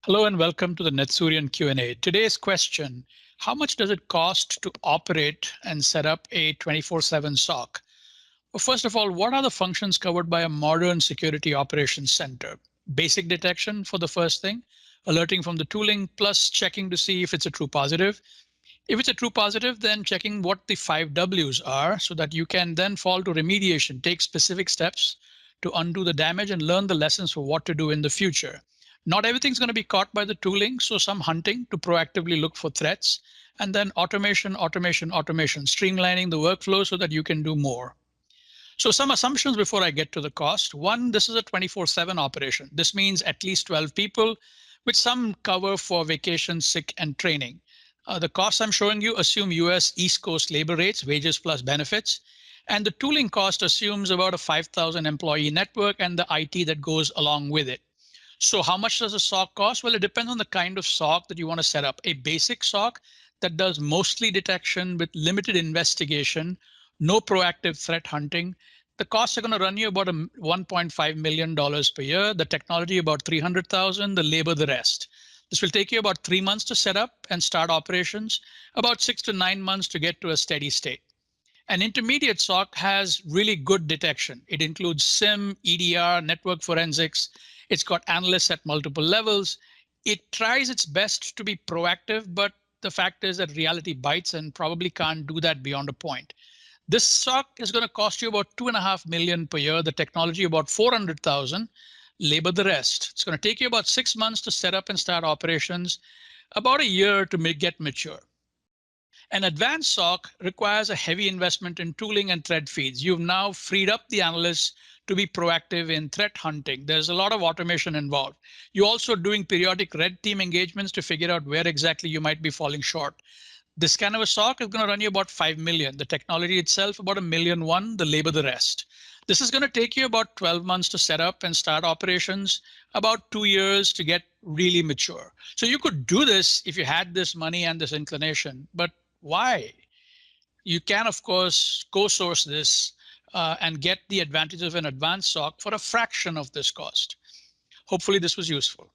Hello and welcome to the Netsurian Q&A. Today's question, how much does it cost to operate and set up a 24/7 SOC? Well, first of all, what are the functions covered by a modern security operations center? Basic detection for the first thing, alerting from the tooling, plus checking to see if it's a true positive. If it's a true positive, then checking what the 5 Ws are so that you can then fall to remediation, take specific steps to undo the damage and learn the lessons for what to do in the future. Not everything's going to be caught by the tooling, so some hunting to proactively look for threats, and then automation, streamlining the workflow so that you can do more. So some assumptions before I get to the cost. One, this is a 24/7 operation. This means at least 12 people, with some cover for vacation, sick, and training. The costs I'm showing you assume US East Coast labor rates, wages plus benefits. And the tooling cost assumes about a 5,000 employee network and the IT that goes along with it. So how much does a SOC cost? Well, it depends on the kind of SOC that you want to set up. A basic SOC that does mostly detection with limited investigation, no proactive threat hunting. The costs are going to run you about $1.5 million per year. The technology about 300,000, the labor the rest. This will take you about 3 months to set up and start operations, about 6 to 9 months to get to a steady state. An intermediate SOC has really good detection. It includes SIM, EDR, network forensics. It's got analysts at multiple levels. It tries its best to be proactive, but the fact is that reality bites and probably can't do that beyond a point. This SOC is going to cost you about $2.5 million per year, the technology about 400,000, labor the rest. It's going to take you about 6 months to set up and start operations, about a year to get mature. An advanced SOC requires a heavy investment in tooling and threat feeds. You've now freed up the analysts to be proactive in threat hunting. There's a lot of automation involved. You're also doing periodic red team engagements to figure out where exactly you might be falling short. This kind of a SOC is going to run you about 5 million. The technology itself about $1.1 million, the labor the rest. This is going to take you about 12 months to set up and start operations, about 2 years to get really mature. So you could do this if you had this money and this inclination, but why? You can, of course, co-source this and get the advantage of an advanced SOC for a fraction of this cost. Hopefully this was useful.